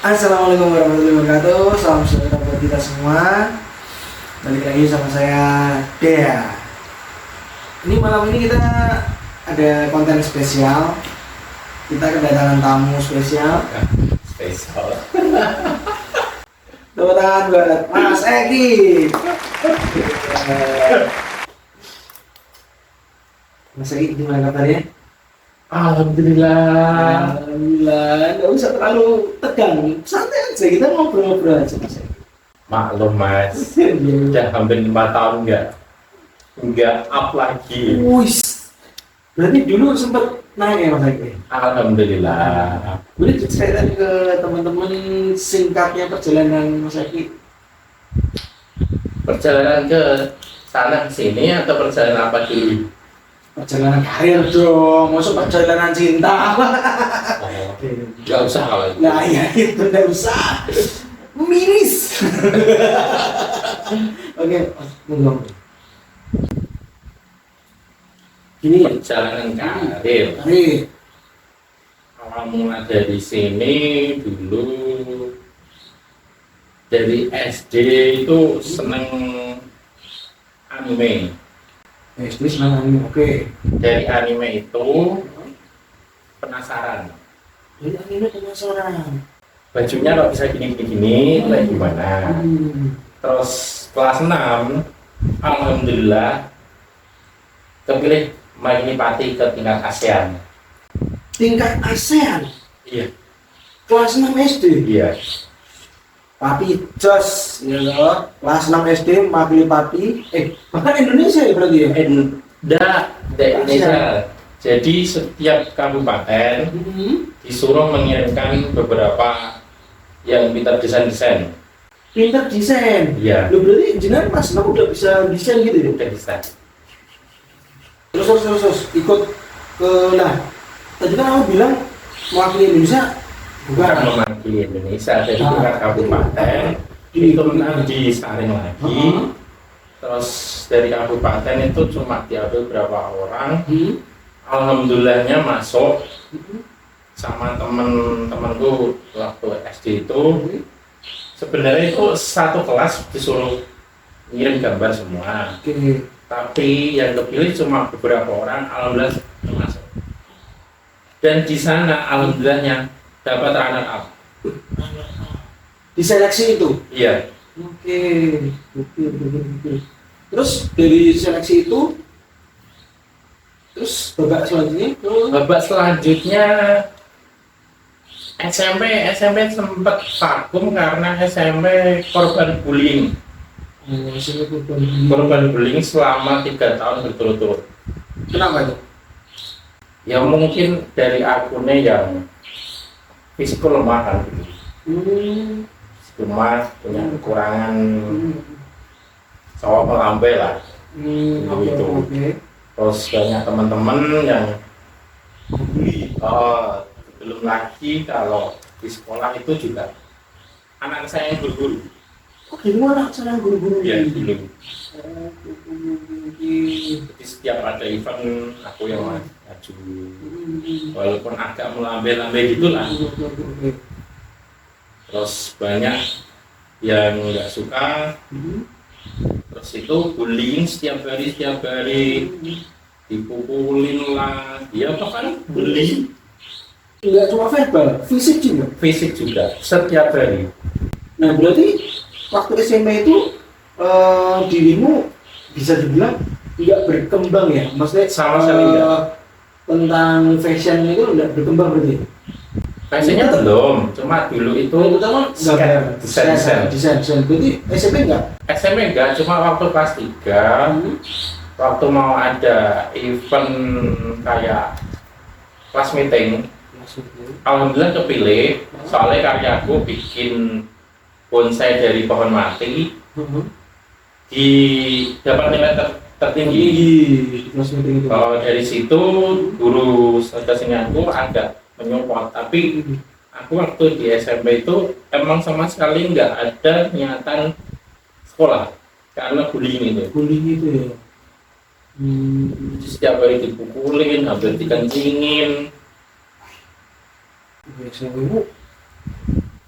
Assalamualaikum warahmatullahi wabarakatuh. Salam sejahtera buat kita semua. Balik lagi sama saya Dea. Ini malam ini kita ada konten spesial. Kita kedatangan tamu spesial. Spesial. Tepuk tangan buat Mas Egi. Mas Egi gimana kabarnya? Alhamdulillah. Alhamdulillah. Nggak usah terlalu tegang. Santai aja, kita ngobrol-ngobrol aja Mas Egi. Maklum Mas, udah hampir 5 tahun nggak up lagi. Wis. Berarti dulu sempat naik ya Mas Egi? Alhamdulillah. Boleh diceritain ke teman-teman singkatnya perjalanan Mas Egi? Perjalanan ke sana ke sini atau perjalanan apa dulu? Perjalanan karir dong, masuk perjalanan cinta. Nggak usah kalau itu. Nah ya itu nggak usah. Miris. Oke, monggo. Ini Perjalanan karir. karir. Awal mula dari sini dulu dari SD itu seneng anime. SD senang anime, oke. Dari anime itu penasaran. Jadi anime penasaran. Bajunya kok bisa gini-gini, kayak gimana? Terus kelas 6, alhamdulillah kepilih Mahinipati ke tingkat ASEAN. Tingkat ASEAN, Iya, kelas 6 SD. iya. Papi jos, ya loh. Kelas 6 SD mewakili Papi. Bahkan Indonesia ya berarti ya? Enggak, Indonesia. Jadi setiap kabupaten disuruh mengirimkan beberapa yang pintar desain-desain. Pinter desain. Iya, Lo berarti jenengan Mas Nam udah bisa desain gitu ya? udah desain. Terus ikut ke tadi kan kamu bilang mewakili Indonesia Bukan bukan? mewakili Indonesia, dari tingkat kabupaten itu ntar disaring lagi. Terus dari kabupaten itu cuma diambil berapa orang. Alhamdulillahnya masuk sama temen-temenku waktu SD itu. Sebenarnya itu satu kelas disuruh ngirim gambar semua, Oke. tapi yang kepilih cuma beberapa orang. Alhamdulillah termasuk. Dan di sana alhamdulillahnya dapat runner up. Diseleksi itu. Iya. Oke. Terus dari seleksi itu, terus babak selanjutnya ke Babak selanjutnya SMP sempat vakum karena SMP korban bullying. Korban bullying selama 3 tahun berturut-turut. Kenapa itu? Ya mungkin dari akunnya yang fisik lemah kan gitu. Lemah, punya kekurangan cowok melambai lah. Gitu. Oke. Terus banyak teman-teman yang bully. Belum lagi kalau di sekolah itu juga anak saya yang guru-guru. Oh, gimana cara guru-guru? Ya dulu. Oke. Jadi setiap ada event aku yang maju, walaupun agak melambai-lambai gitulah. Terus banyak yang nggak suka. Terus itu bullying setiap hari dipukulin lah. Ya bahkan bullying Enggak cuma verbal, fisik juga. fisik juga setiap hari. Nah berarti waktu SMP itu dirimu bisa dibilang tidak berkembang ya, maksudnya Sama sekali enggak. tentang fashion itu tidak berkembang berarti. Fashionnya belum, cuma dulu itu Yang utama desain. Berarti SMP enggak? SMP enggak, cuma waktu kelas 3 waktu mau ada event kayak kelas meeting, alhamdulillah kepilih. Soalnya karyaku bikin bonsai dari pohon mati, di dapat nilai tertinggi. Kelas meeting itu. Kalau dari situ guru kesenian aku agak menyupport, tapi aku waktu di SMP itu emang sama sekali nggak ada niatan sekolah karena bullying itu. Bullying itu ya. Setiap hari dipukulin, hampir dikencingin. SMP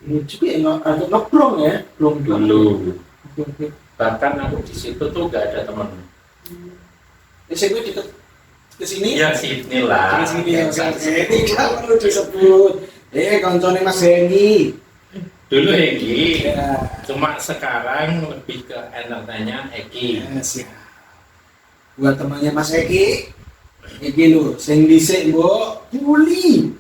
Ini juga ya agak ngeblong ya, blong dulu. Oke. Bahkan aku di situ tuh gak ada temen. SMP deket ke sini? Ya sini lah. Ke sini ya, oke. Ini kan perlu disebut. Koncone Mas Hengki. Dulu Egi, Ya. cuma sekarang lebih ke entertainnya Egi. Siap. Buat temannya Mas Eki, lho, sing dhisik mbok Puli.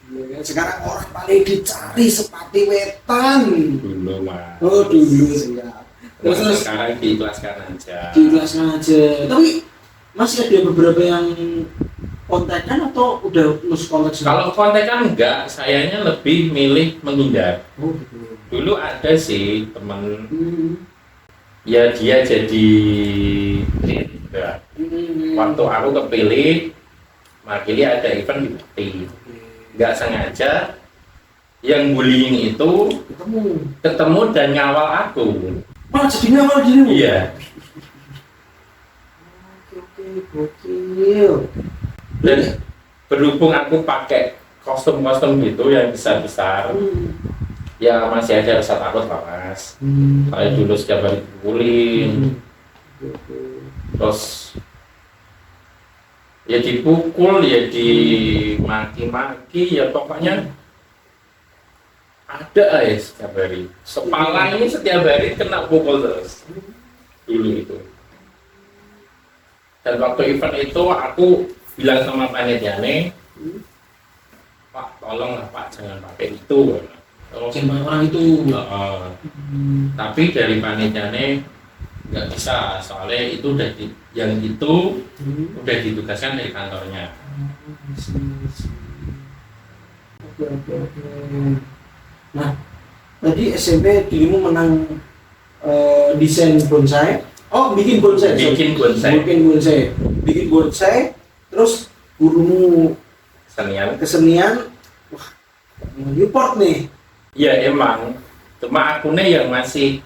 Ya, sekarang orang paling dicari sepati wetan. Dulu mah. Oh dulu siap. Terus Sekarang diikhlaskan aja. dijelaskan aja. Tapi masih ada beberapa yang kontekan atau udah lulus kontak semua? Kalau kontekan enggak, sayanya lebih milih menghindar. Oh gitu. Dulu ada sih temen, Hmm. ya dia jadi lead. Ya. Waktu aku kepilih, makili ada event di Bekti. Nggak sengaja, yang bullying itu ketemu dan ngawal aku. Malah jadi ngawal gini Bu? Iya. Oke, gokil. Dan berhubung aku pakai kostum-kostum gitu yang besar-besar, ya masih ada rasa takut lah mas. Saya dulu setiap hari dipukulin, terus ya dipukul, ya dimaki-maki, ya pokoknya ada ya setiap hari. Kepala ini setiap hari kena pukul terus dulu itu. Dan waktu event itu aku bilang sama panitiane, Pak tolong lah Pak jangan pakai itu. Jangan orang itu. Tapi dari panitiane nggak bisa, soalnya itu udah yang itu udah ditugaskan dari kantornya. Oke. Nah, tadi SMP dirimu menang desain bonsai. Oh, bikin bonsai. Bikin bonsai. Bikin bonsai. Terus gurumu kesenian. Wah, report nih. Ya emang, cuma akunnya yang masih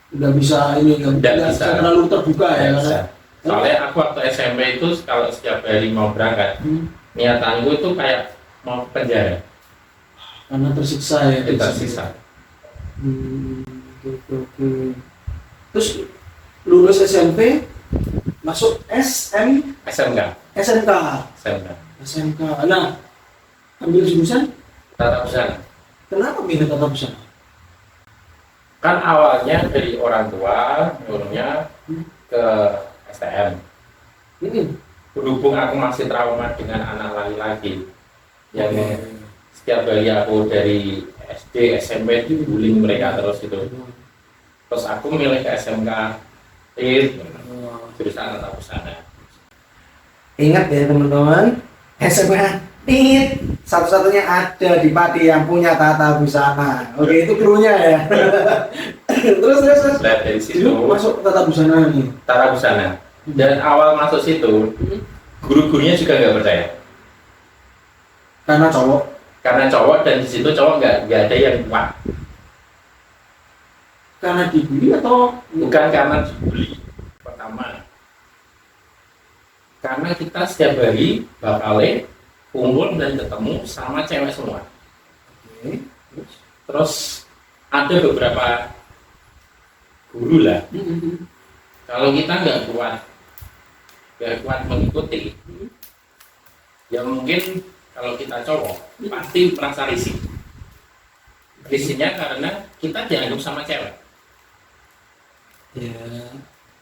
Nggak bisa ini, nggak bisa terlalu terbuka ya. bisa. Soalnya aku waktu SMP itu kalau setiap hari mau berangkat, niatanku itu kayak mau ke penjara. Karena tersiksa ya. Tersiksa. Oke. Terus lulus SMP masuk SMK. SMK. Nah, ambil jurusan Tata busana. kenapa milih tata busana? Kan awalnya dari orang tua nyuruhnya ke STM. Berhubung aku masih trauma dengan anak laki-laki yang setiap hari aku dari SD, SMP dibullying mereka terus itu. Terus aku milih ke SMK jurusan tata busana. Ingat ya teman-teman, SMA Tit satu-satunya ada di Pati yang punya tata busana. Oke, itu krunya ya. terus. Nah, dari situ masuk tata busana nih. tata busana. Dan awal masuk situ, guru-gurunya juga nggak percaya. Karena cowok dan di situ cowok nggak ada yang kuat. Karena dibully atau Bukan karena dibully. Pertama, karena kita setiap hari bakalnya kumpul dan ketemu sama cewek semua. Oke. Terus ada beberapa guru lah. Kalau kita nggak kuat mengikuti, ya mungkin kalau kita cowok pasti merasa risih. Risihnya karena kita dianggap sama cewek. Ya.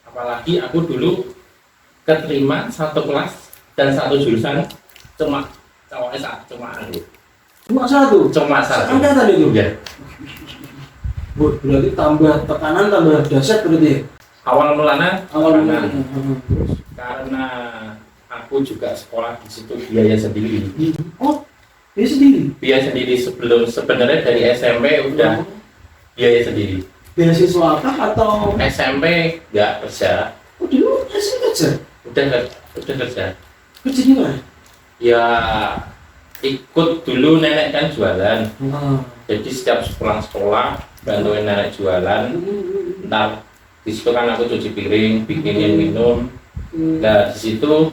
Apalagi aku dulu keterima satu kelas dan satu jurusan cuma cowoknya Cuma satu. Angkatan itu. Ya. Berarti tambah tekanan, tambah dahsyat berarti. Awal mulanya karena aku juga sekolah di situ biaya sendiri. Oh, biaya sendiri. Sebelum sebenarnya dari SMP udah biaya sendiri. Beasiswa apa atau SMP nggak kerja. Oh, dulu SMP kerja. Udah kerja. Kerja di mana? Ya ikut dulu nenek kan jualan. Jadi setiap pulang sekolah bantuin nenek jualan. Ntar di situ kan aku cuci piring, bikinin minum. Nah di situ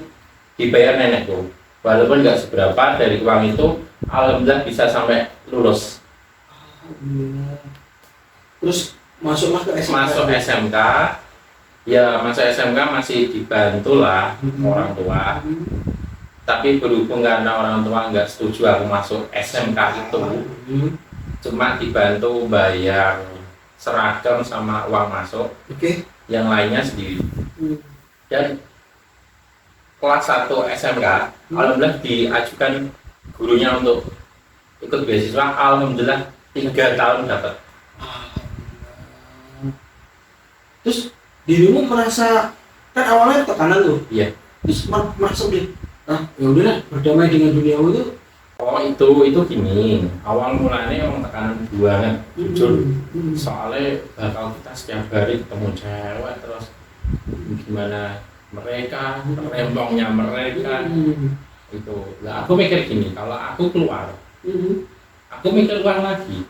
dibayar nenekku. Walaupun nggak seberapa dari uang itu, alhamdulillah bisa sampai lulus. Alhamdulillah. Terus masuklah ke SMK. Masuk SMK, ya masa SMK masih dibantu lah orang tua. Tapi berhubung karena orang tua nggak setuju aku masuk SMK itu, cuma dibantu bayar seragam sama uang masuk, Oke. yang lainnya sendiri. Dan kelas 1 SMK, alhamdulillah diajukan gurunya untuk ikut beasiswa, alhamdulillah 3 tahun dapat. Terus dirimu merasa, kan awalnya tekanan tuh. Iya. Terus masuk deh. Ya udahlah, berdamai dengan duniamu itu. Oh itu gini, awal mulanya emang tekanan banget, jujur. Soalnya bakal kita setiap hari ketemu cewek, terus gimana mereka, rempongnya mereka, itu. Nah, aku mikir gini, kalau aku keluar, aku mikir uang lagi.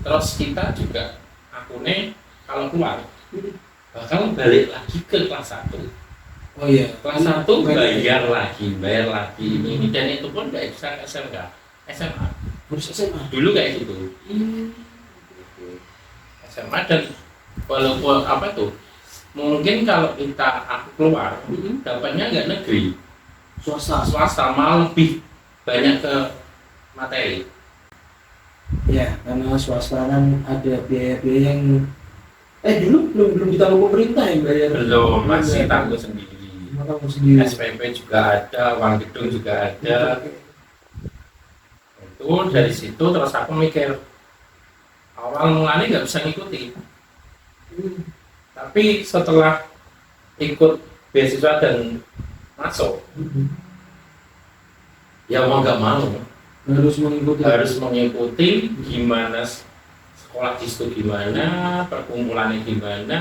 Terus kita juga, aku nih kalau keluar, bakal balik lagi ke kelas 1. Oh iya, Kelas 1 bayar lagi ini, dan itu pun nggak bisa SMK, SMA. Harus SMA. Dulu kayak gitu. SMA, dan walaupun apa tuh, mungkin kalau aku keluar, dapatnya nggak negeri, swasta malah lebih banyak ke materi. Ya, karena swasta kan ada biaya-biaya yang dulu belum ditanggung pemerintah yang bayar. Belum, masih tanggung sendiri. SPP juga ada, uang gedung juga ada. Itu dari situ terus aku mikir, awal mulanya nggak bisa ngikuti. Tapi setelah ikut beasiswa dan masuk, ya mau nggak mau harus mengikuti gimana sekolah di situ, gimana perkumpulannya gimana,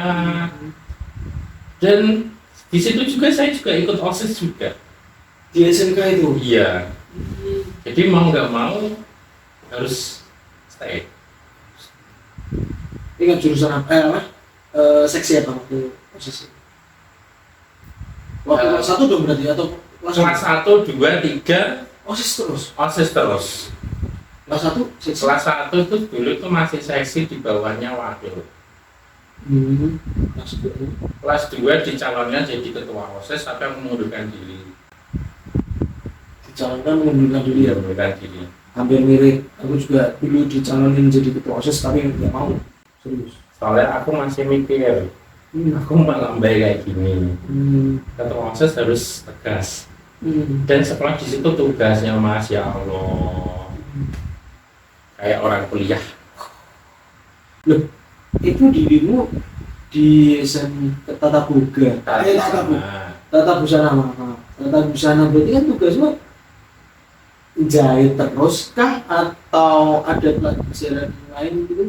dan di situ juga saya juga ikut OSIS juga di SMK itu. Iya. Jadi mau nggak mau harus stay. Ingat jurusan apa? Seksi apa waktu OSIS? Waktu kelas 1 dong berarti, atau kelas 1, 2, 3 OSIS terus? OSIS terus. Kelas 1 seksi? Kelas 1 itu dulu itu masih seksi, di bawahnya wakil. Kelas 2 dicalonnya jadi ketua OSIS, tapi aku mengundurkan diri. Dicalonkan mengundurkan diri ya? Mengundurkan diri. Hampir mirip, aku juga dulu dicalonin jadi ketua OSIS tapi nggak mau, serius. Soalnya aku masih mikir, aku melambai kayak gini. Ketua OSIS harus tegas. Dan sekolah di situ tugasnya, Masya Allah, kayak orang kuliah. Loh, itu dirimu di Tata Boga, Tata Busana, maaf. Tata Busana berarti kan tugasmu jahit terus kah, atau ada pelajaran lain gitu,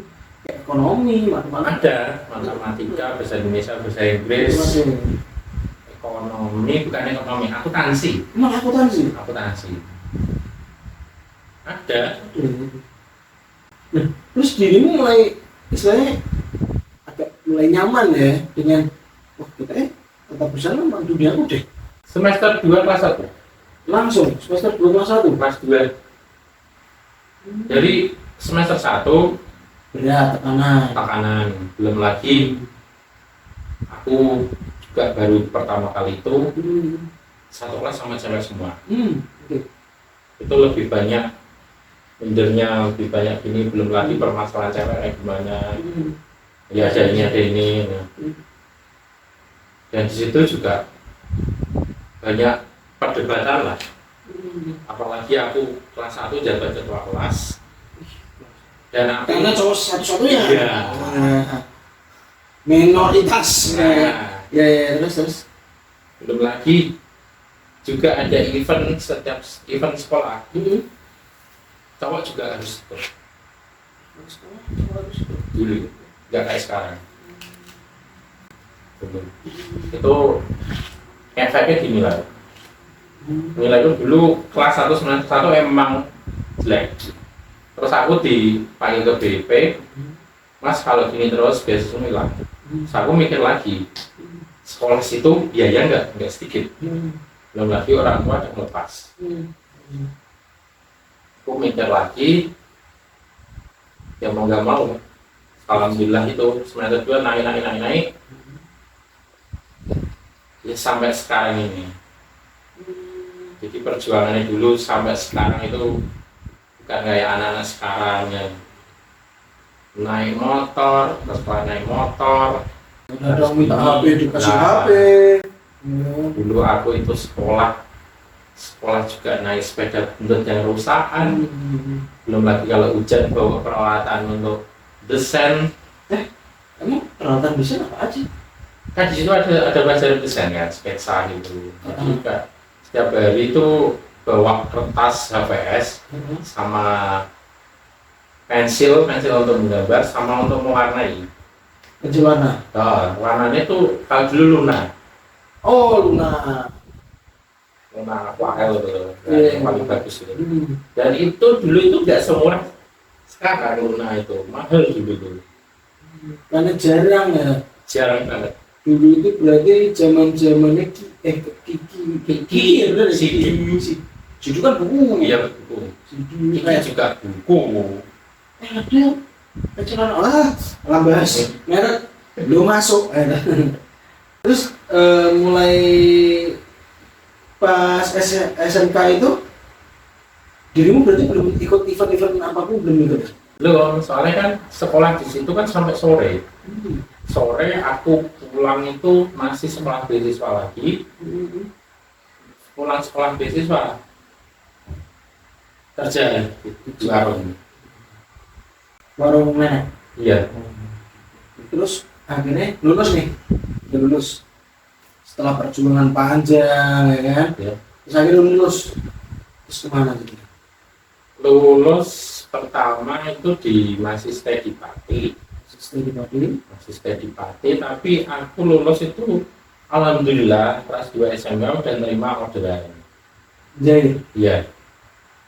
kayak ekonomi, matematika? Ada matematika, bahasa Indonesia, bahasa Inggris, ekonomi, bukan ekonomi, akuntansi. Emang akuntansi? Ada. Nah, terus dirimu mulai istilahnya agak mulai nyaman ya dengan kita Tata Busana memang dunia aku deh. Semester 2 kelas 1. Langsung semester 2 kelas 1. Kelas 2. Jadi semester 1 berat, tekanan. Belum lagi aku juga baru pertama kali itu satu kelas sama cewek semua. Itu lebih banyak mindernya, lebih banyak ini, belum lagi permasalahan cewek kayak gimana. Ya ada ini. Nah. Dan di situ juga banyak perdebatan lah. Apalagi aku kelas 1 jabat ketua kelas. Dan aku, karena cowok satu-satunya. Iya. Minoritas. Ya, terus. Belum lagi juga ada event, setiap event sekolah. Cowok juga harus ikut. Dulu, nggak kayak sekarang. Itu efeknya gini lah. Nilai itu dulu kelas 1 semester 1 emang jelek. Terus aku dipanggil ke BP, Mas kalau gini terus beasiswa hilang. Terus aku mikir lagi, sekolah situ biaya nggak sedikit. Belum lagi orang tua yang lepas. Aku mikir lagi, ya mau nggak mau alhamdulillah itu semester 2 naik ya sampai sekarang ini. Jadi perjuangannya dulu sampai sekarang itu bukan kayak anak-anak sekarang yang naik motor, setelah naik motor Ada minta HP dikasih Nah. HP. dulu aku itu sekolah juga naik sepeda buntut yang rusakan, belum lagi kalau hujan bawa peralatan untuk desain. Emang peralatan desain apa aja? Kan di situ ada pelajaran desain kan, sketsa gitu. Jadi kan setiap hari itu bawa kertas HVS sama pensil untuk menggambar sama untuk mewarnai. Pensil warna. Nah, warnanya tuh kalau dulu Luna Oh, Luna. aquarel gitu, Iya. yang paling bagus gitu. Dan itu dulu itu nggak semurah sekarang Luna itu, mahal dulu itu, Karena jarang ya. jarang banget. Dulu itu berarti zaman-zamannya Kiki ya benar ya? CD. Sidu kan buku. Iya buku. Sidu Ini kayak juga buku. ada pencelan lambas merek belum masuk. Terus mulai pas SMK itu dirimu berarti belum ikut event-event apapun, belum ikut? Belum, soalnya kan sekolah di situ kan sampai sore. Sore aku pulang itu masih sekolah beasiswa lagi. Pulang sekolah beasiswa kerja di warung. Warung mana? Iya. Terus akhirnya lulus nih, udah lulus setelah perjuangan panjang ya kan. Ya. Terus akhirnya lulus, terus kemana gitu? Lulus pertama itu masih stay di Pati. Masih stay di Pati, tapi aku lulus itu alhamdulillah kelas 2 SMA udah nerima orderan. Jahit. Iya.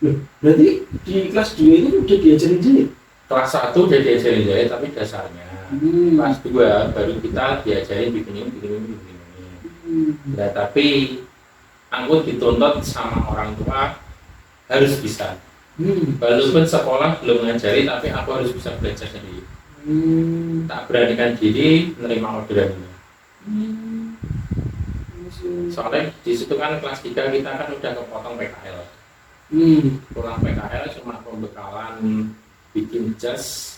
Loh, berarti di kelas 2 ini udah diajarin jahit? Kelas 1 udah diajarin jahit tapi dasarnya. Kelas 2 baru kita diajarin bikin ini. Nah, tapi aku dituntut sama orang tua harus bisa. Walaupun sekolah belum ngajari, tapi aku harus bisa belajar sendiri. Tak beranikan diri menerima orderan ini. Soalnya di situ kan kelas 3 kita kan udah kepotong PKL. Pulang PKL cuma pembekalan bikin jas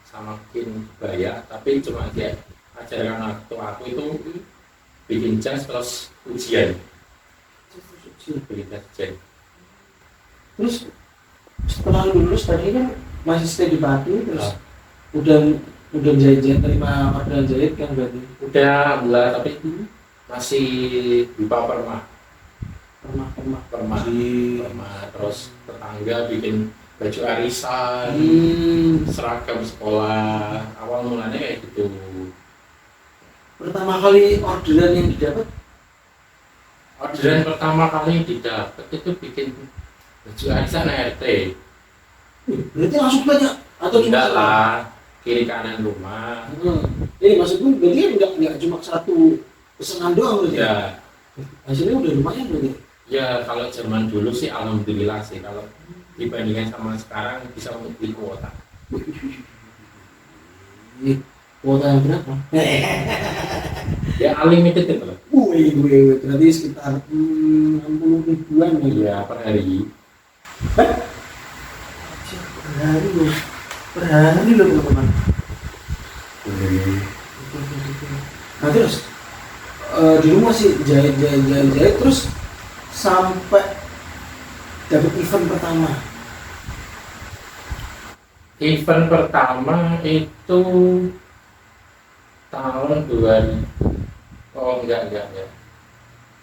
sama bikin kebaya, tapi cuma dia ajarkan waktu aku itu bikin jas terus ujian. Bikin jas ujian. Terus setelah lulus tadi kan masih stay di Pati, terus udah jahit-jahit, terima orderan jahit kan berarti? Udah enggak, tapi masih berupa permak terus tetangga bikin baju arisan, seragam sekolah. Awal mulanya kayak gitu. Pertama kali orderan yang didapat? Orderan pertama kali yang didapat itu bikin baju arisan RT. Berarti langsung banyak atau cuma Enggak lah, kiri kanan rumah. Ini maksudku berarti kan nggak cuma satu pesanan doang berarti? Ya, Hasilnya udah lumayan berarti? ya kalau zaman dulu sih alhamdulillah sih, kalau dibandingkan sama sekarang bisa untuk beli kuota. Kuota yang berapa? Ya unlimited itu loh. Wih, berarti sekitar 60 ribuan ya? Iya, per hari. Per hari loh teman-teman. Nah terus di rumah sih jahit terus sampai dapat event pertama. Event pertama itu tahun 2000. Oh enggak.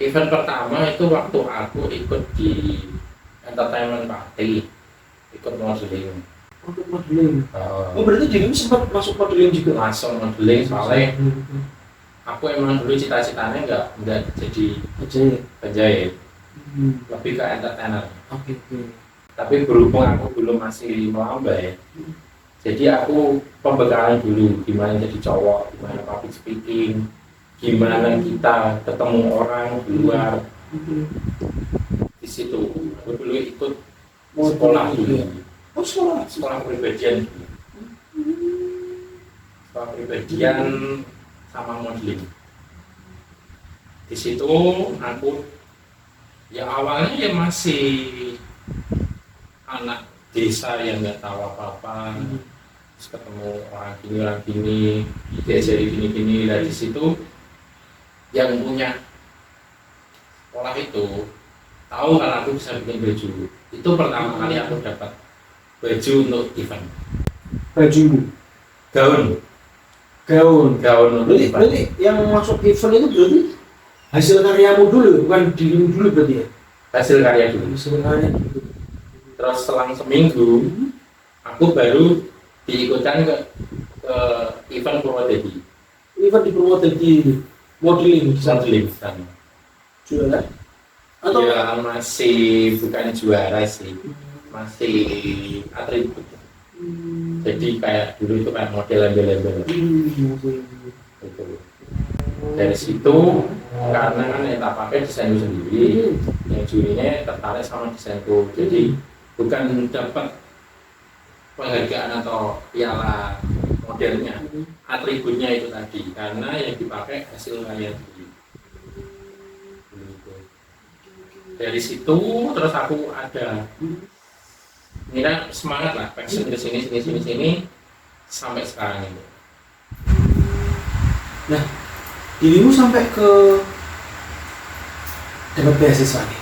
Event pertama itu waktu aku ikut di entertainment party, ikut modeling. Untuk modeling. Oh berarti dirimu sempat masuk modeling juga? Langsung modeling, soalnya aku emang dulu cita-citanya enggak jadi penjahit, lebih ke entertainer. Oke. Tapi berhubung aku belum masih melambai, jadi aku pembekalan dulu gimana jadi cowok, gimana public speaking, gimana kita ketemu orang di luar. Di situ aku dulu ikut sekolah dulu. Oh sekolah Sekolah pribadian dulu. kepribadian sama modeling. Di situ aku ya awalnya ya masih anak desa yang nggak tahu apa-apa, terus ketemu orang gini diajari gini. Dari situ yang punya sekolah itu tahu kalau aku bisa bikin baju. Itu pertama kali aku dapat baju untuk event. Baju gaun untuk event. berarti yang masuk event itu berarti hasil karyamu dulu, bukan dirimu dulu berarti ya? Hasil karya dulu. Hasil karya dulu. Terus selang seminggu aku baru diikutkan ke event Purwodadi. Event di Purwodadi modeling Sana juara atau ya masih bukan juara sih, masih atribut. Jadi kayak dulu itu kayak model embel-embel gitu. Dari situ karena kan yang tak pakai desainku sendiri, yang jurinya tertarik sama desainku. Jadi bukan dapat penghargaan atau piala modelnya, atributnya itu tadi, karena yang dipakai hasil karya sendiri. Dari situ terus aku ada ngira semangat lah, passion ke sini sampai sekarang ini. nah dirimu sampai ke dapat beasiswa nih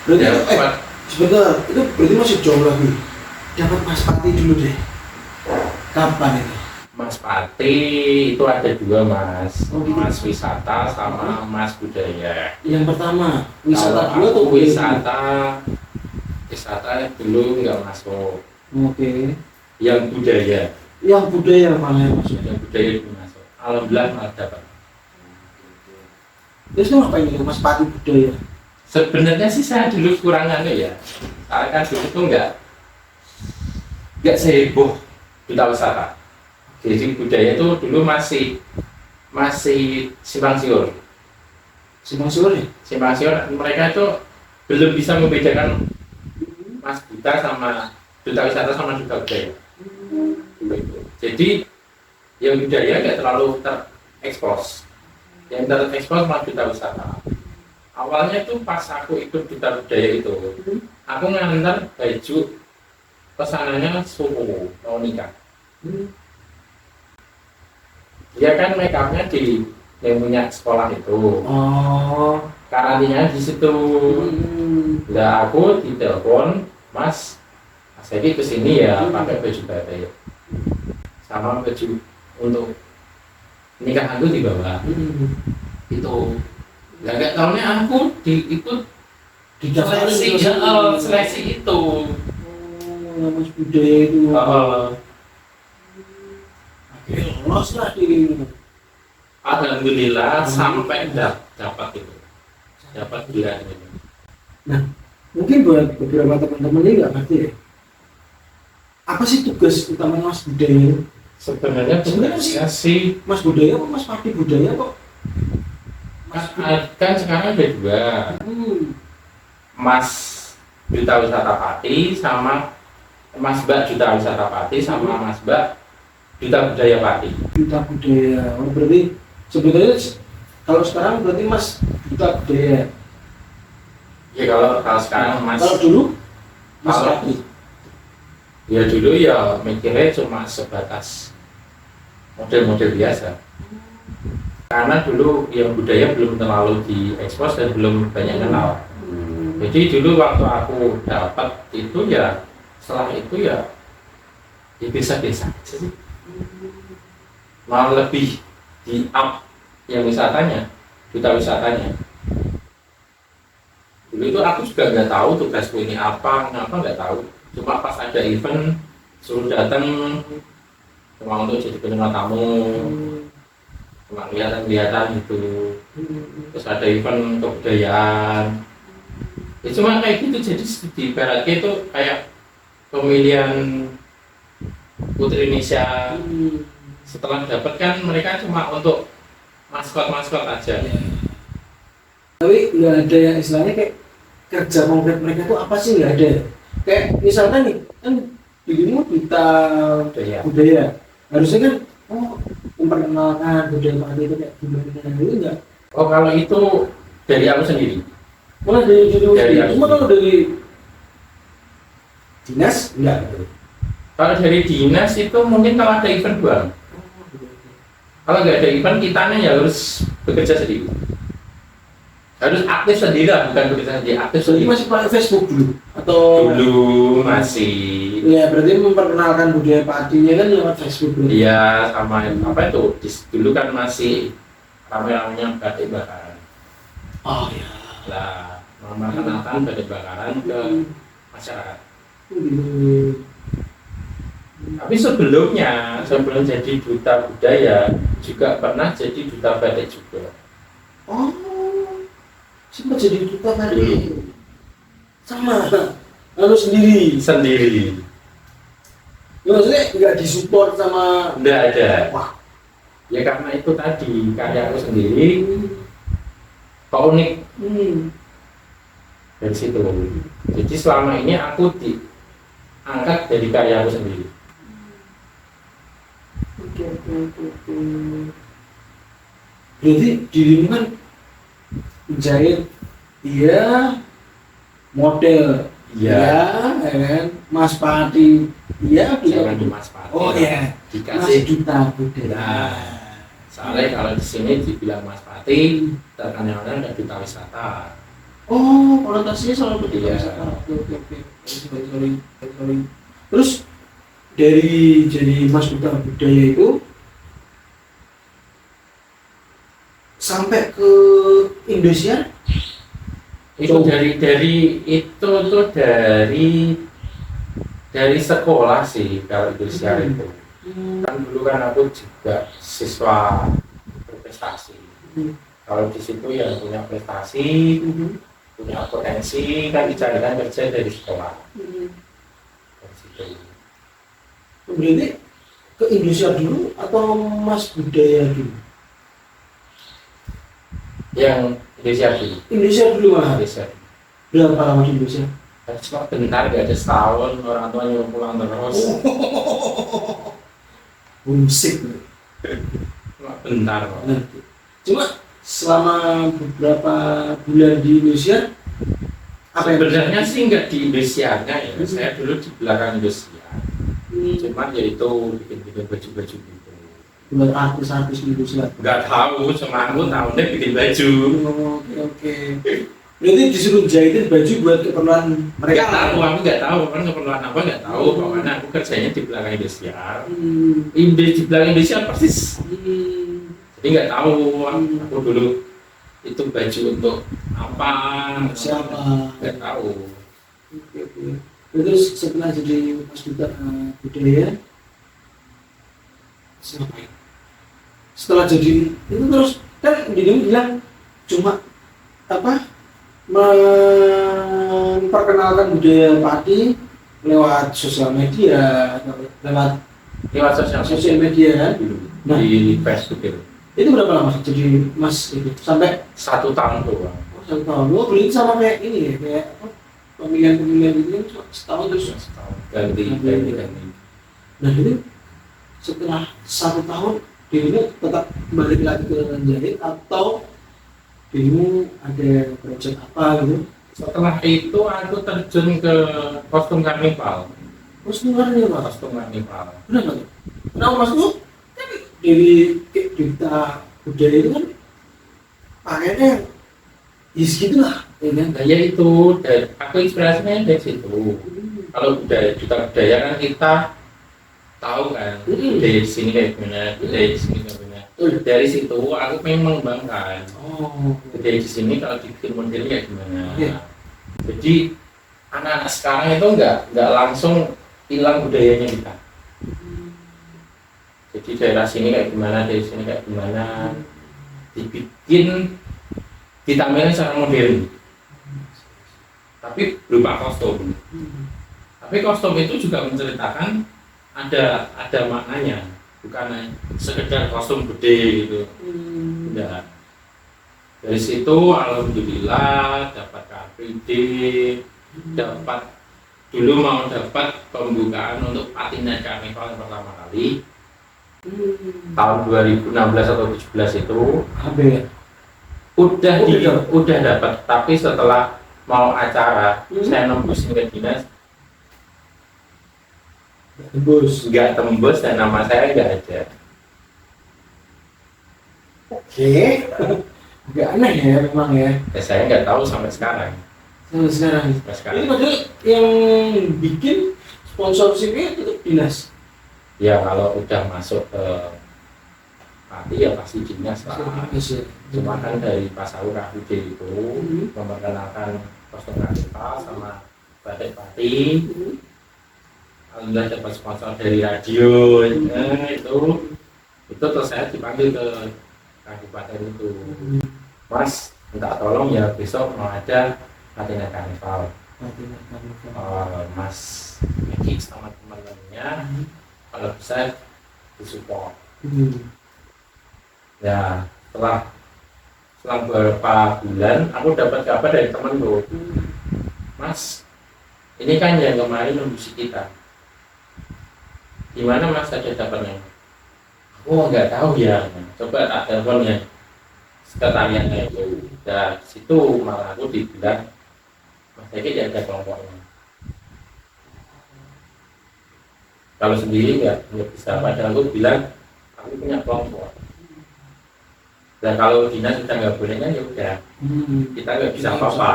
berarti sebentar itu berarti masih jauh lagi dapat Mas Pati dulu deh, kapan itu? Mas Pati itu ada dua mas, mas wisata sama mas budaya. Yang pertama wisata Kalau dulu atau aku wisata dulu nggak masuk. Oke. Yang budaya Malah masuk. yang budaya dulu masuk, alhamdulillah malah dapat. Terus itu ngapain itu Mas Pati budaya? Sebenarnya sih saya dulu kurangannya ya, saya kan dulu itu nggak seheboh duta wisata. Jadi budaya itu dulu masih simpang siur. Simpang siur ya? Simpang siur, mereka itu belum bisa membedakan mas duta sama duta wisata sama duta budaya. Jadi yang budaya nggak terlalu terekspos, yang terekspos malah duta wisata. Awalnya tuh pas aku ikut duta budaya itu, aku ngantar baju pesanannya sepupu mau nikah. Dia kan make upnya di yang punya sekolah itu. Oh. Karantinanya di situ. Nah aku ditelepon, Mas Edi kesini ya pakai baju batik sama baju untuk nikah aku dibawa. Itu nggak tahunya aku ikut Di seleksi itu. Mas budaya itu. Lolos lah di Alhamdulillah sampai dapat itu, dapat gelar itu. Nah, mungkin buat beberapa teman-teman ini nggak ngerti ya. Apa sih tugas utama Mas budaya? Sebenarnya sih Mas budaya apa Mas Pati budaya kok? kan sekarang ada dua, Mas Duta Wisata Pati sama Mas Mbak Duta Wisata Pati sama Mas Mbak Duta Budaya Pati. Duta budaya. Oh, berarti sebetulnya kalau sekarang berarti Mas Duta budaya. Ya kalau sekarang Mas. Kalau dulu Mas Kalau- Pati. Ya dulu ya mikirnya cuma sebatas model-model biasa. Karena dulu yang budaya belum terlalu diekspos dan belum banyak kenal. Jadi dulu waktu aku dapat itu ya setelah itu ya biasa-biasa aja sih. Malah lebih di up yang wisatanya, duta wisatanya. Dulu itu aku juga nggak tahu tugasku ini apa, kenapa nggak tahu. Cuma pas ada event suruh datang cuma untuk jadi penerima tamu, cuma kelihatan gitu. Terus ada event kebudayaan, ya cuma kayak gitu. Jadi di Baratnya itu kayak pemilihan Putri Indonesia. Setelah dapat kan mereka cuma untuk maskot aja. Tapi nggak ada yang istilahnya kayak kerja konkret mereka tuh apa sih, nggak ada. Kayak misalkan nih kan dirimu duta Budaya. budaya, Harusnya kan memperkenalkan budaya Pati itu kayak gimana itu enggak. Oh kalau itu dari aku sendiri. Malah dari aku cuma kalau sendiri. dari dinas enggak. Kalau dari dinas itu mungkin kalau ada event doang. Kalau nggak ada event kitanya ya harus bekerja sendiri. Harus aktif sendiri lah, bukan bekerja sendiri, aktif Jadi sendiri. masih pakai Facebook dulu atau Dulu masih. ya berarti memperkenalkan budaya Patinya kan lewat Facebook dulu. Iya sama apa itu? Dulu kan masih ramai-ramainya batik bakaran. Oh ya. Lah, memperkenalkan batik bakaran ke masyarakat. Tapi sebelumnya, sebelum jadi duta budaya juga pernah jadi duta batik juga. Oh, sempat jadi duta batik. Sama, lalu sendiri. Sendiri. Ya, maksudnya nggak disupport sama. Nggak ada. Wah. Ya karena itu tadi karya aku sendiri kok unik dari situ. Jadi selama ini aku diangkat dari karya aku sendiri. Oke. Berarti dirimu kan menjahit, iya, model, iya, kan, Mas Pati, iya, Jangan di Mas Pati. oh iya, Dikasih Mas Duta Budaya. Nah, soalnya kalau di sini dibilang Mas Pati, terkenalnya ada duta wisata. Oh, konotasinya soal budaya Iya. wisata. Oke. Sorry. Terus dari jadi Mas Duta Budaya itu sampai ke Indonesia Itu dari itu tuh dari sekolah sih kalau Indonesia itu. Kan dulu kan aku juga siswa berprestasi. Kalau di situ ya punya prestasi, punya potensi kan dicarikan kerja dari sekolah. Dari situ. berarti ke Indonesia dulu atau Mas Budaya dulu? Yang Indonesia dulu. Indonesia dulu malah. Indonesia. Berapa lama di Indonesia? Cuma bentar gak ada setahun orang tua nyuruh pulang terus. Musik. Cuma bentar kok. Cuma selama beberapa bulan di Indonesia apa yang Sebenarnya sih nggak di Indonesia ya. Saya dulu di belakang Indonesia. Cuman ya itu bikin baju-baju gitu. buat artis-artis di Indonesia? Nggak tahu, cuma aku tahunya bikin baju. Oke. Berarti disuruh jahitin baju buat keperluan mereka? Nggak tahu, aku nggak tahu kan keperluan apa nggak tahu. Pokoknya aku kerjanya di belakang Indonesia. Di belakang Indonesia persis. Jadi nggak tahu aku dulu itu baju untuk apa? Siapa? Nggak tahu. Oke. Terus setelah jadi Mas Duta Budaya, siapa? Setelah jadi itu terus kan dirimu bilang cuma apa memperkenalkan budaya Pati lewat sosial media atau lewat sosial media kan? Nah, Di Facebook itu berapa lama jadi Mas itu sampai 1 tahun doang. 1 tahun? Oh, beli sama kayak ini ya, kayak apa, pemilihan itu kan cuma setahun terus. Ganti. Nah ini setelah 1 tahun dirimu tetap balik lagi ke menjahit atau dirimu ada project apa gitu? Setelah itu aku terjun ke kostum karnival. Terus keluarnya apa? Kostum karnival. Kenapa tuh? Kenapa Mas tuh? Kan dari duta budaya itu kan pakainya ya segitulah, ya kan? Nah, ya itu, aku inspirasinya dari situ. Kalau duta budaya kan kita tahu kan, budaya di sini kayak gimana, budaya di sini kayak gimana. Dari situ aku pengen mengembangkan. Oh, Budaya di sini kalau dibikin model kayak gimana. Iya. Jadi anak-anak sekarang itu nggak langsung hilang budayanya kita. Jadi daerah sini kayak gimana, dari sini kayak gimana, dibikin ditampilkan secara modern. Tapi berupa kostum. Tapi kostum itu juga menceritakan ada maknanya, bukan sekedar kostum gede gitu. Enggak. Dari situ alhamdulillah dapat KPD, dulu mau dapat pembukaan untuk Patina Karnival yang pertama kali Tahun 2016 atau 17 itu AB ya. udah dapat, tapi setelah mau acara saya nembusin ke dinas nggak tembus dan nama saya nggak ada. Oke. Agak aneh ya memang ya. Saya nggak tahu sampai sekarang. Sampai sekarang. Ini padahal yang bikin sponsorshipnya tetap dinas. Ya kalau udah masuk ke nanti ya pasti dinas lah. Cuma kan dari Pak Saur Rahudi itu memperkenalkan kostum karnival sama batik pati. Alhamdulillah dapat sponsor dari radio, itu terus saya dipanggil ke kabupaten itu, Mas minta tolong ya besok mau ada latihan karnival. Mas Miki sama teman-temannya kalau bisa disupport. Ya setelah beberapa bulan aku dapat kabar dari temanku, Mas ini kan yang kemarin nembusi kita, gimana Mas ada dapatnya? Oh nggak tahu ya, coba tak teleponnya sekretariatnya itu. Dan situ malah aku dibilang Mas Eki tidak ada kelompoknya. Kalau sendiri nggak bisa, padahal aku bilang aku punya kelompok. Dan kalau dinas sudah nggak boleh kan ya udah, kita nggak bisa apa-apa.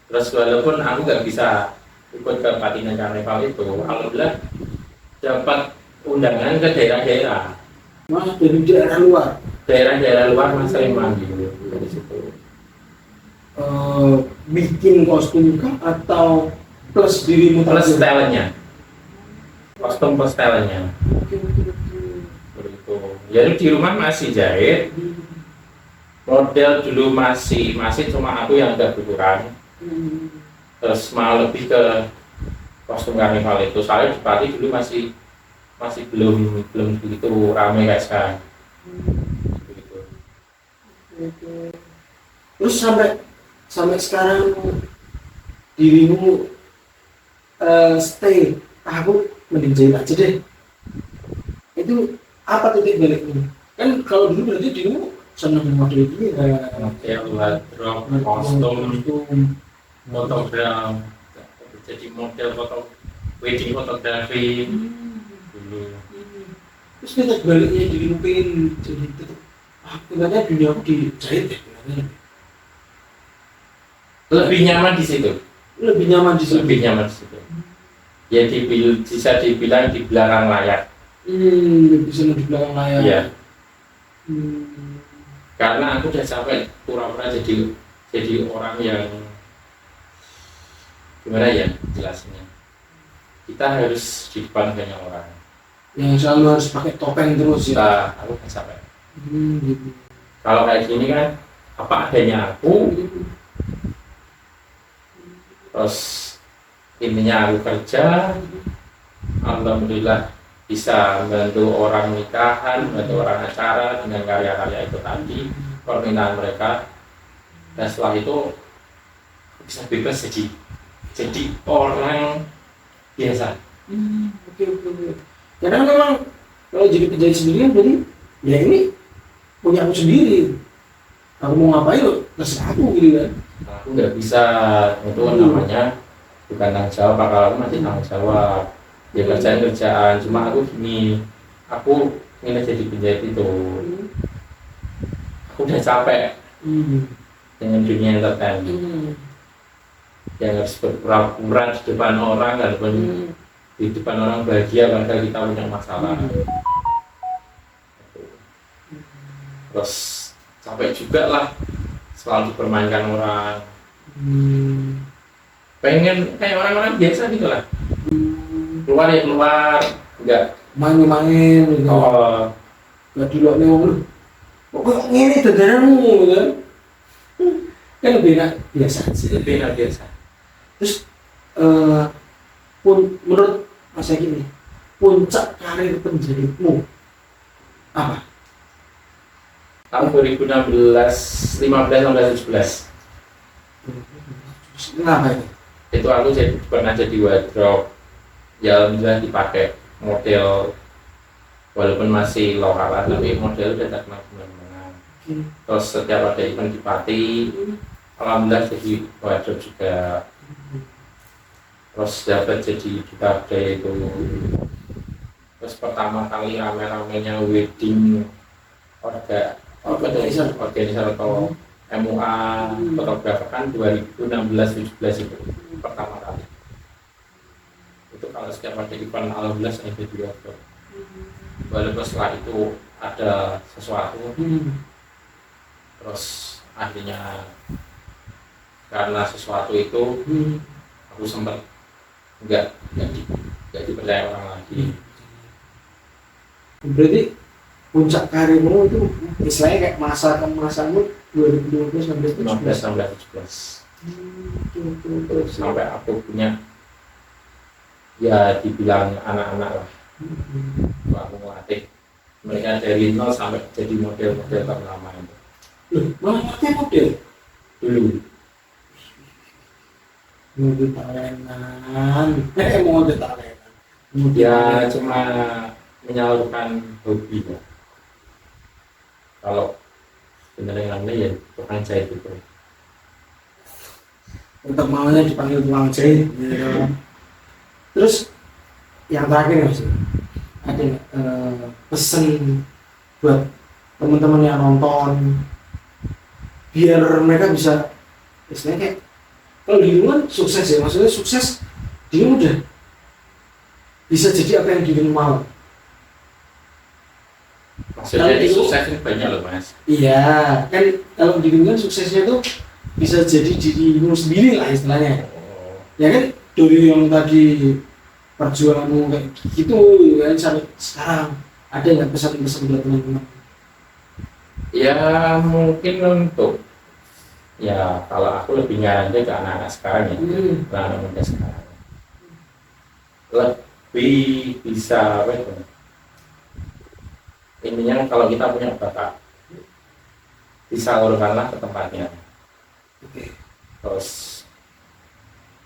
Terus walaupun aku nggak bisa ikut ke Patinan Karnival itu, alhamdulillah dapat undangan ke daerah-daerah. Mas dari daerah luar. Daerah-daerah luar Mas sering manggil dari situ. Bikin kostum kah atau plus dirimu Plus talentnya, kostum plus talentnya. Begitu. Jadi di rumah masih jahit. Model dulu masih cuma aku yang agak berkurang. Terus mau lebih ke kostum karnival itu, soalnya di Pati dulu masih belum begitu ramai kayak sekarang. Begitu. Terus sampai sekarang dirimu stay, aku mending jahit aja deh. Itu apa titik baliknya? Kan kalau dulu berarti dirimu senang model ini ya. Model wardrobe, kostum, fotograf, jadi model wedding fotografi dulu. Terus titik baliknya dirimu pengen jadi tetap katanya dunia aku dijahit ya. Lebih nyaman di situ. Lebih nyaman di situ. Ya bisa dibilang di belakang layar. Bisa di belakang layar. Iya. Karena aku udah capek pura-pura jadi orang yang gimana ya jelasnya. Kita harus di depan banyak orang. Yang selalu harus pakai topeng terus ya. Aku udah capek. Gitu. Kalau kayak gini kan apa adanya aku. Terus intinya aku kerja, alhamdulillah bisa membantu orang nikahan, membantu orang acara dengan karya-karya itu tadi, permintaan mereka. Dan setelah itu bisa bebas jadi orang biasa. Oke. Karena memang kalau jadi penjahit sendiri berarti ya ini punya aku sendiri. Aku mau ngapain lo terserah aku gitu kan. Aku nggak bisa, itu namanya bukan tanggung jawab, kalau aku masih tanggung jawab ya kerjaan, cuma aku ingin jadi penjahit itu. Aku udah capek dengan dunia entertain yang harus berpura-pura di depan orang, walaupun di depan orang bahagia padahal kita punya masalah. Terus capek juga lah selalu dipermainkan orang. Pengen kayak orang-orang biasa gitu lah. Keluar ya keluar, enggak main-main gitu. Enggak dilok nih wong. Kok ngene dandananmu gitu kan. Kan lebih enak biasa sih. Lebih enak biasa. Terus menurut Mas Eki nih, puncak karir penjahitmu apa? Tahun 2016, 15 sampai 17. Kenapa itu? Itu aku pernah jadi wardrobe. Ya alhamdulillah dipakai model walaupun masih lokalan tapi model udah terkenal kemana-mana. Terus setiap ada event di Pati, alhamdulillah jadi wardrobe juga. Terus dapat jadi duta itu. Terus pertama kali rame-ramenya wedding organizer atau MUA fotografer kan 2016-17 itu pertama kali. Itu kalau setiap ada event alhamdulillah saya jadi wardrobe. Walaupun setelah itu ada sesuatu, terus akhirnya karena sesuatu itu aku sempat nggak dipercaya orang lagi. Berarti puncak karirmu itu istilahnya kayak masa kemasanmu 2015, 16, 17 terus sampai aku punya ya dibilang anak-anak lah. Aku ngelatih mereka dari nol sampai jadi model-model ternama itu. Malah ngerti model Dulu model talenan, model talenan. ya cuma menyalurkan hobi ya. Kalau sebenarnya ya tukang jahit itu. Untuk maunya dipanggil tukang jahit, gitu. Terus yang terakhir Mas, ada pesan buat teman-teman yang nonton biar mereka bisa istilahnya kayak kalau di lingkungan sukses ya, maksudnya sukses dia udah bisa jadi apa yang dia mau. Maksudnya di sukses ini banyak loh Mas. Iya, kan kalau di lingkungan suksesnya tuh bisa jadi dirimu sendiri lah istilahnya. Ya kan dari yang tadi perjuanganmu kayak gitu kan sampai sekarang ada nggak pesan-pesan buat teman-teman? Ya mungkin untuk ya kalau aku lebih nyarannya ke anak-anak sekarang ya, anak muda sekarang lebih bisa apa itu? Intinya kalau kita punya bakat disalurkanlah ke tempatnya. Terus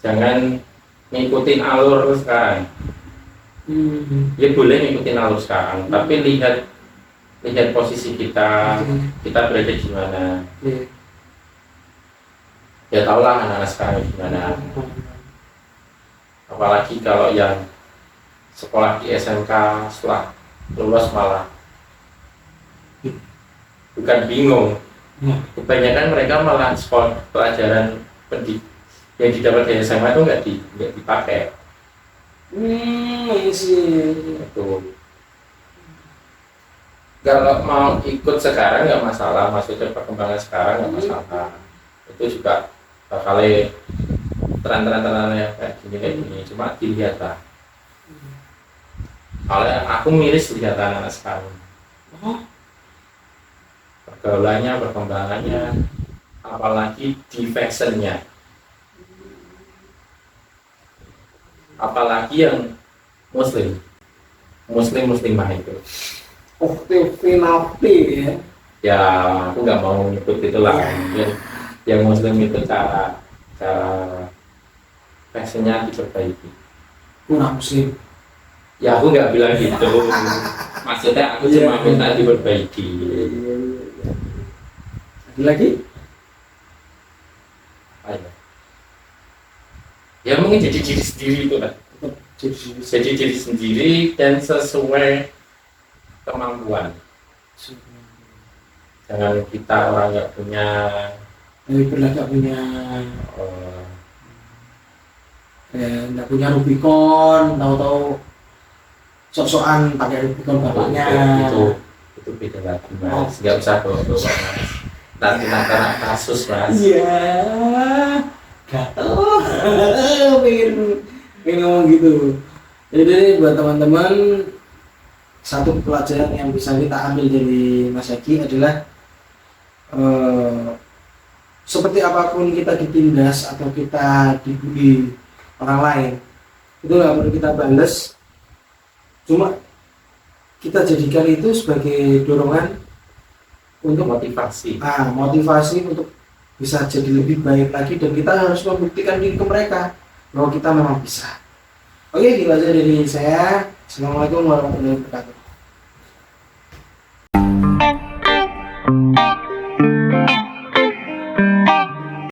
jangan ngikutin alur sekarang. Ya boleh ngikutin alur sekarang, tapi lihat posisi kita berada di mana. Ya tahulah anak-anak sekarang gimana. Apalagi kalau yang sekolah di SMK setelah lulus malah bukan bingung. Kebanyakan mereka malah sekolah pelajaran yang didapat dari SMA itu nggak dipakai. Itu kalau mau ikut sekarang nggak masalah, maksudnya perkembangan sekarang nggak masalah. Itu juga bakal tren-tren yang kayak gini. Cuma dilihat lah. Kalau aku miris lihat anak sekarang. Pergaulannya, perkembangannya, apalagi di fashionnya, apalagi yang muslimah itu. Napi ya. Ya aku nggak mau ngikut itulah. Yang muslim itu cara fashionnya diperbaiki. Kurang muslim. Ya aku nggak bilang gitu. Maksudnya aku cuma minta diperbaiki. Lagi? Ayo. Ya mungkin jadi diri sendiri itu lah. Jadi diri sendiri dan sesuai kemampuan. Jangan kita orang nggak punya. Nggak punya. Nggak punya Rubicon, tahu-tahu sok-sokan pakai Rubicon bapaknya. Itu beda lagi Mas. Nggak usah bawa Mas. Nanti kena kasus Mas. Iya, gatel, pengen ngomong gitu. Jadi buat teman-teman, satu pelajaran yang bisa kita ambil dari Mas Egi adalah seperti apapun kita ditindas atau kita dibully orang lain, itu nggak perlu kita balas. Cuma kita jadikan itu sebagai dorongan untuk motivasi untuk bisa jadi lebih baik lagi, dan kita harus membuktikan diri ke mereka bahwa kita memang bisa. Oke, gitu aja dari saya. Assalamualaikum warahmatullahi wabarakatuh.